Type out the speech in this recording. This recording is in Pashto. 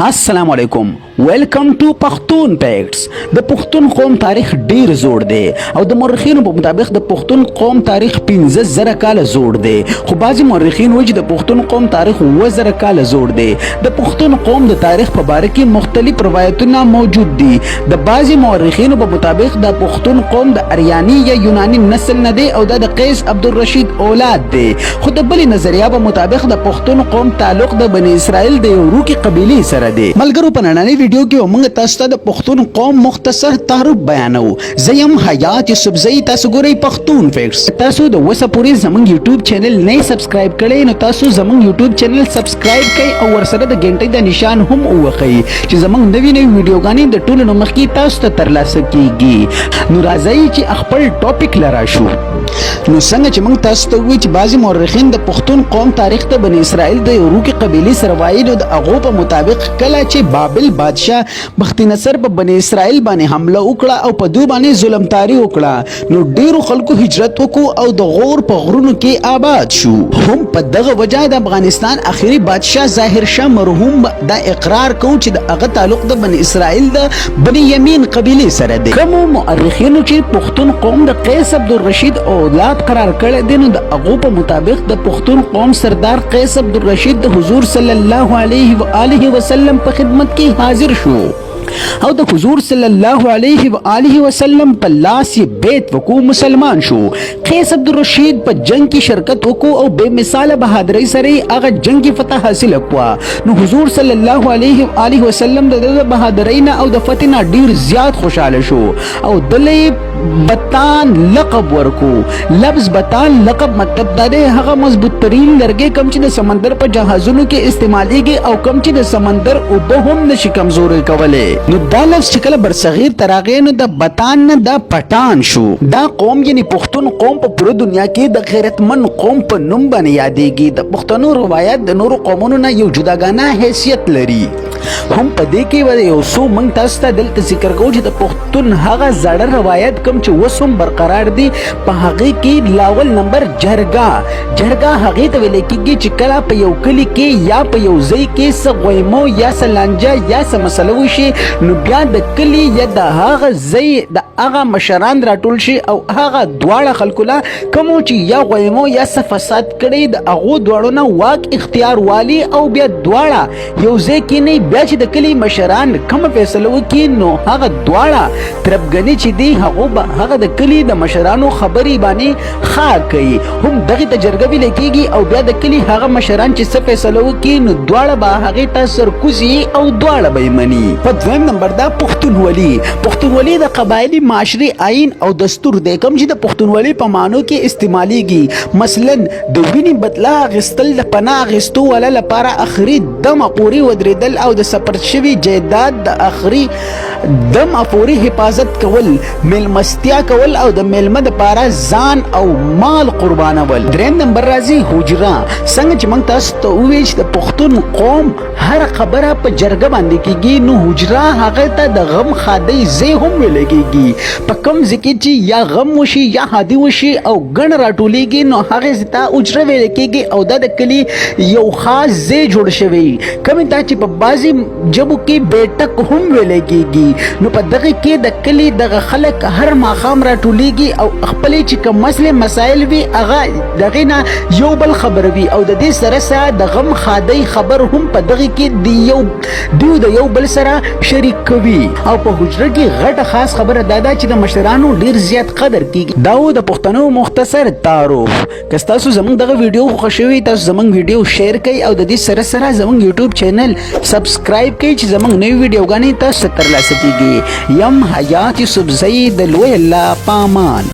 السلام علیکم ویلکم ټو پښتون فیکټس د پښتون قوم تاریخ ډیر زوړ دی او د مورخینو په مطابق د پښتون قوم تاریخ 15000 کال زوړ دی خو بعضی مورخین وایي د پښتون قوم تاریخ 2000 کال زوړ دی د پښتون قوم د تاریخ په اړه کې مختلف روایتونه موجود دي د بعضی مورخینو په مطابق د پښتون قوم د اریانی یا یونانی نسل نه دی او د قیس عبدالرشید اولاد دی خو د بل نظریه په مطابق د پښتون قوم تعلق د بنی اسرائیل د یو روکي قبیله سره دی ملګرو په نننۍ ویډیو کې موږ تاسو ته د پښتون قوم مختصر تعارف بیانو زیم حیات یوسفزئی تاسو ګورئ پښتون فیکټس تاسو د وسه پوری زمونږ یوټیوب چینل نه سبسکرایب کړئ نو تاسو زمونږ یوټیوب چینل سبسکرایب کړئ او ورسره د غنټې د نشان هم ووخی چې زمونږ نوې ویډیوګانې د ټولو مخکې تاسو ته ترلاسه کیږي نو راځئ چې خپل ټاپک لرا شو نو څنګه چې موږ تاسو ته وایو چې بعضی مورخین د پښتون قوم تاریخ ته بنی اسرائیل د یوروکي قبیله سره وایي نو د هغو په مطابق کله چې بابل بادشاه بخت نصر په بنی اسرائیل باندې حمله وکړه او په دوی باندې ظلمتاری وکړه نو ډیرو خلکو هجرت وکړو او د غور په غرونو کې آباد شو هم په دغه وجه د افغانستان اخیری بادشاه ظاهر شاه مرحوم دا اقرار کوي چې د هغه تعلق د بنی اسرائیل د بنی یمین قبیله سره دی کوم مورخینو چې پښتون قوم د قیس عبدالرشید اولاد قرار کړی دی نو د هغو په مطابق د پښتون قوم سردار قیس عبدالرشید د حضور صلی الله علیه و آله وسلم په خدمت کې حاضر شو او د حضور صلی الله علیه و آله وسلم په لاس یې بیت وکړو مسلمان شو قیس عبدالرشید په جنگ کې شرکت وکړو او بے مثاله بهادرۍ سره هغه جنگ فتح حاصل کړه نو حضور صلی الله علیه و آله وسلم د بهادرۍ نه او د فتح نه ډیر زیات خوشاله شو او دلې بتان لقب ورکو لفظ بتان لقب مطلب دا دی هغه مضبوط ترین لرګي کم چې د سمندر په جهازونو کې استعمالېږي او کم چې د سمندر اوبه هم نشي کمزوري کولای نو دا لفظ چې کله برصغیر تراغې نو د بتان نه دا پټان شو دا قوم یعنی پښتون قوم په پوره دنیا کې د غیرتمن قوم په نوم باندې یادېږي د پښتنو روایت د نورو قومونو نه یو جداګانه حیثیت لري هم په دې کې وایي یو څو موږ تاسو ته دلته ذکر کوو چې د پښتون هغه زړه روایت کوم چې وسوم برقرار دي په هغه کې لاول نمبر جرګه هغه ته ویل کېږي چې کله په یو کلی کې یا په یو ځای کې څه غویمو یا څه لانجه یا څه مسله وشي نو بیا د کلی یا د هغه ځای د هغه مشران راټول شي او هغه دواړه خلکو لا کوم چې یا غویمو یا څه فساد کړي د هغو دواړو نه واک اختیار والی او بیا دواړه یو ځای کې نه بیا چې د کلی مشران کوم فیصله وکړي نو هغه دواړه تربګنی چې دی هغه د کلی د مشرانو خبري باندې خا کوي هم دغه تجربه ویل کېږي او بیا د کلی هغه مشران چې څه فیصله وکړي نو دواړه به هغه ته سرکوزي او دواړه به مني په دویم نمبر دا پښتونولي د قبایلی معاشري آئین او دستور دی کوم چې د پښتونولي په معنی کې استعماليږي مثلا د وینې بدلا غستل د پناه غستو ولا لپاره اخري دم پوري ودرېدل او د سپر شوی جیداد د اخري دم پوري حفاظت کول ملمستیا کول او د ملمه د پاره ځان او مال قربانول دریم نمبر راځي حجره څنګه چې موږ تاسو ته وویل چې د پښتون قوم هر خبره په جرګه باندې کیږي نو حجره هغه ته د غم خادي زی هم ویل کیږي په کوم ځکه چې یا غم وشي یا حادي وشي او ګڼ راټولېږي نو هغه زتا حجره ویل کیږي او د کلی یو خاص زی جوړ شوی کوم ته چې په بازي جبو کې بیٹک هم ویل کیږي نو په دغه کې د کلی دغه خلک هر ماخام راټولېږي او خپل چې کوم مسله مسائل وي هغه دغه نه یو بل خبر وي او د دې سره سره د غم خادي خبر هم په دغه کې دی د یو بل سره شریک کوي او په حجره کې غټه خاص خبره دادا چې د مشرانو ډیر زیات قدر کیږي دا د پښتنو مختصر تعارف که تاسو زمونږ دغه ویډیو خوښوي تاسو زمونږ ویډیو شیر کړئ او د دې سره سره زمونږ یوټیوب چینل سبسکرایب کړئ چې زمونږ نوې ویډیوګانې تاسو ته ترلاسه کیږي یم حیات یوسفزئی د لوی الله پامان